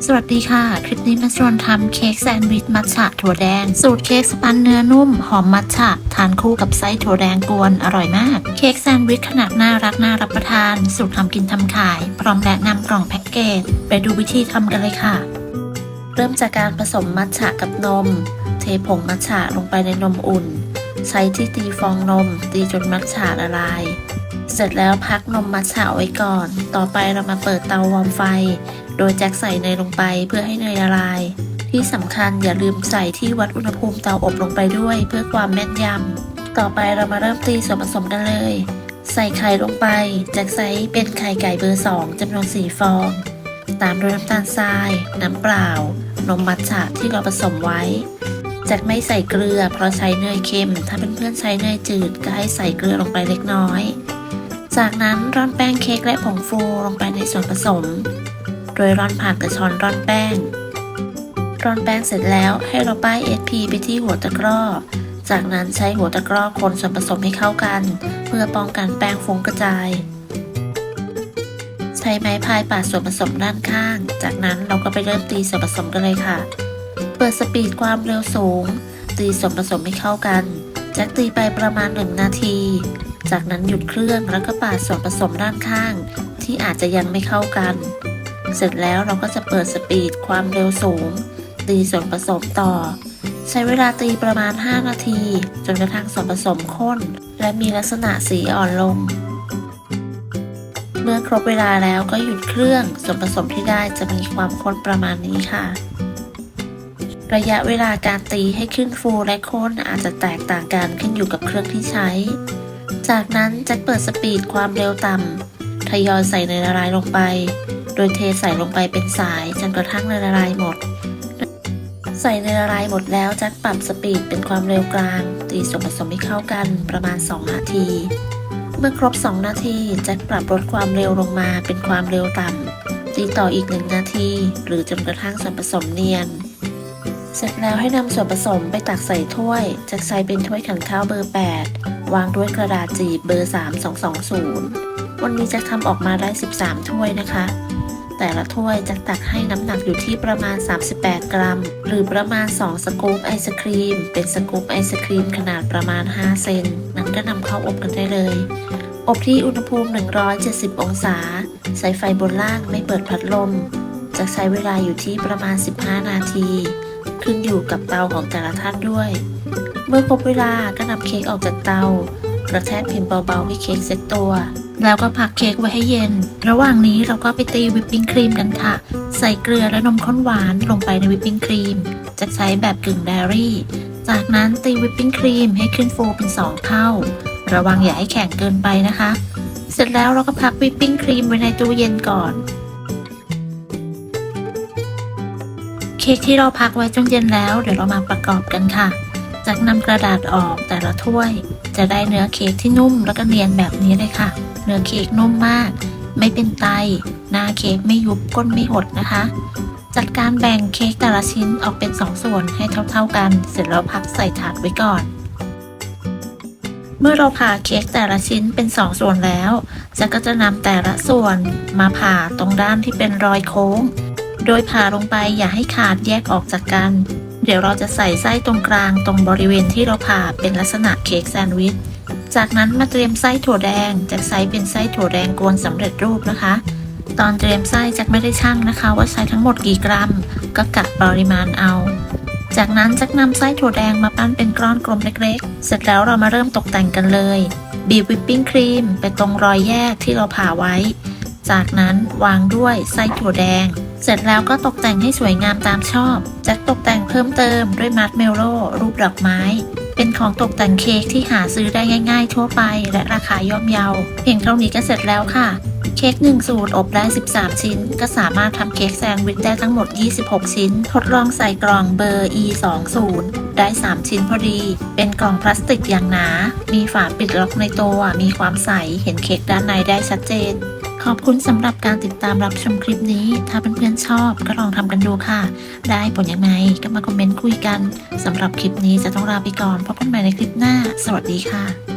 สวัสดีค่ะคลิปนี้มาชวนทำเค้กแซนด์วิชมัทฉะถั่วแดงสูตรเค้กสปันเนื้อนุ่มหอมมัทฉะทานคู่กับไส้ถั่วแดงกวนอร่อยมากเค้กแซนด์วิชขนาดน่ารักน่ารับประทานสูตรทำกินทำขายพร้อมแนะนำกล่องแพ็กเกจไปดูวิธีทำกันเลยค่ะเริ่มจากการผสมมัทฉะกับนมเทผงมัทฉะลงไปในนมอุ่นใช้ที่ตีฟองนมตีจนมัทฉะละลายเสร็จแล้วพักนมมัทฉะไว้ก่อนต่อไปเรามาเปิดเตาวอร์มไฟโดยแจ็คใส่เนยลงไปเพื่อให้เนยละลายที่สำคัญอย่าลืมใส่ที่วัดอุณหภูมิเตาอบลงไปด้วยเพื่อความแม่นยำต่อไปเรามาเริ่มตีส่วนผสมกันเลยใส่ไข่ลงไปแจ็คใส่เป็นไข่ไก่เบอร์2จำนวน4ฟองตามด้วยน้ำตาลทรายน้ำเปล่านมมัทฉะที่เราผสมไว้แจ็คไม่ใส่เกลือเพราะใช้เนยเค็มถ้าเพื่อนๆใช้เนยจืดก็ให้ใส่เกลือลงไปเล็กน้อยจากนั้นร่อนแป้งเค้กและผงฟูลงไปในส่วนผสมโดยร่อนผ่านกระชอนร่อนแป้งเสร็จแล้วให้เราป้าย SP ไปที่หัวตะกร้อจากนั้นใช้หัวตะกร้อคนส่วนผสมให้เข้ากันเพื่อป้องกันแป้งฟุ้งกระจายใช้ไม้พายปาดส่วนผสมด้านข้างจากนั้นเราก็ไปเริ่มตีส่วนผสมกันเลยค่ะเปิดสปีดความเร็วสูงตีส่วนผสมให้เข้ากันแจ็คตีไปประมาณ1 นาทีจากนั้นหยุดเครื่องแล้วก็ปาดส่วนผสมด้านข้างที่อาจจะยังไม่เข้ากันเสร็จแล้วเราก็จะเปิดสปีดความเร็วสูงตีส่วนผสมต่อใช้เวลาตีประมาณ5 นาทีจนกระทั่งส่วนผสมข้นและมีลักษณะสีอ่อนลงเมื่อครบเวลาแล้วก็หยุดเครื่องส่วนผสมที่ได้จะมีความข้นประมาณนี้ค่ะระยะเวลาการตีให้ขึ้นฟูและข้นอาจจะแตกต่างกันขึ้นอยู่กับเครื่องที่ใช้จากนั้นจะเปิดสปีดความเร็วต่ำทยอยใส่เนยละลายลงไปโดยเทใส่ลงไปเป็นสายจนกระทั่งเนยละลายหมดใส่เนยละลายหมดแล้วแจ็คปรับสปีดเป็นความเร็วกลางตีส่วนผสมให้เข้ากันประมาณ2 นาทีเมื่อครบ2 นาทีแจ็คปรับลดความเร็วลงมาเป็นความเร็วต่ำตีต่ออีก1 นาทีหรือจนกระทั่งส่วนผสมเนียนเสร็จแล้วให้นำส่วนผสมไปตักใส่ถ้วยแจ็คใช้เป็นถ้วยขันข้าวเบอร์8วางด้วยกระดาษจีบเบอร์3220วันนี้จะทำออกมาได้13ถ้วยนะคะแต่ละถ้วยจะตักให้น้ำหนักอยู่ที่ประมาณ38 กรัมหรือประมาณ2 สกู๊ปไอศครีมเป็นสกู๊ปไอศครีมขนาดประมาณ5 เซนนั้นก็นำเข้าอบกันได้เลยอบที่อุณหภูมิ170 องศาใช้ไฟบนล่างไม่เปิดพัดลมจะใช้เวลาอยู่ที่ประมาณ15 นาทีขึ้นอยู่กับเตาของแต่ละท่านด้วยเมื่อครบเวลาก็นำเค้กออกจากเตากระแทกพิมพ์เบาๆให้เค้กเซ็ตตัวแล้วก็พักเค้กไว้ให้เย็นระหว่างนี้เราก็ไปตีวิปปิ้งครีมกันค่ะใส่เกลือและนมข้นหวานลงไปในวิปปิ้งครีมจะใช้แบบกึ่งเดรี่จากนั้นตีวิปปิ้งครีมให้ขึ้นฟูเป็น2 เท่าระวังอย่าให้แข็งเกินไปนะคะเสร็จแล้วเราก็พักวิปปิ้งครีมไว้ในตู้เย็นก่อนเค้กที่เราพักไว้จนเย็นแล้วเดี๋ยวเรามาประกอบกันค่ะจากนำกระดาษออกแต่ละถ้วยจะได้เนื้อเค้กที่นุ่มแล้วก็เนียนแบบนี้เลยค่ะเนื้อเค้กนุ่มมากไม่เป็นไตหน้าเค้กไม่ยุบก้นไม่หดนะคะจัดการแบ่งเค้กแต่ละชิ้นออกเป็น2 ส่วนให้เท่าๆกันเสร็จแล้วพักใส่ถาดไว้ก่อนเมื่อเราผ่าเค้กแต่ละชิ้นเป็น2 ส่วนแล้วก็จะนำแต่ละส่วนมาผ่าตรงด้านที่เป็นรอยโค้งโดยผ่าลงไปอย่าให้ขาดแยกออกจากกันเดี๋ยวเราจะใส่ไส้ตรงกลางตรงบริเวณที่เราผ่าเป็นลักษณะเค้กแซนด์วิชจากนั้นมาเตรียมไส้ถั่วแดงจะใช้เป็นไส้ถั่วแดงกวนสำเร็จรูปนะคะตอนเตรียมไส้จะไม่ได้ชั่งนะคะว่าใช้ทั้งหมดกี่กรัมก็กะปริมาณเอาจากนั้นจะนำไส้ถั่วแดงมาปั้นเป็นก้อนกลมเล็กๆเสร็จแล้วเรามาเริ่มตกแต่งกันเลยบีบวิปปิ้งครีมไปตรงรอยแยกที่เราผ่าไว้จากนั้นวางด้วยไส้ถั่วแดงเสร็จแล้วก็ตกแต่งให้สวยงามตามชอบจะตกแต่งเพิ่มเติมด้วยมัดเมลโล่รูปดอกไม้เป็นของตกแต่งเค้กที่หาซื้อได้ง่ายๆทั่วไปและราคาย่อมเยาเพียงเท่านี้ก็เสร็จแล้วค่ะเค้ก1 สูตรอบได้13 ชิ้นก็สามารถทำเค้กแซนด์วิชได้ทั้งหมด26 ชิ้นทดลองใส่กล่องเบอร์ E20 ได้3 ชิ้นพอดีเป็นกล่องพลาสติกอย่างหนามีฝาปิดล็อกในตัวมีความใสเห็นเค้กด้านในได้ชัดเจนขอบคุณสำหรับการติดตามรับชมคลิปนี้ถ้าเพื่อนๆชอบก็ลองทำกันดูค่ะได้ผลยังไงก็มาคอมเมนต์คุยกันสำหรับคลิปนี้จะต้องลาไปก่อนพบกันใหม่ในคลิปหน้าสวัสดีค่ะ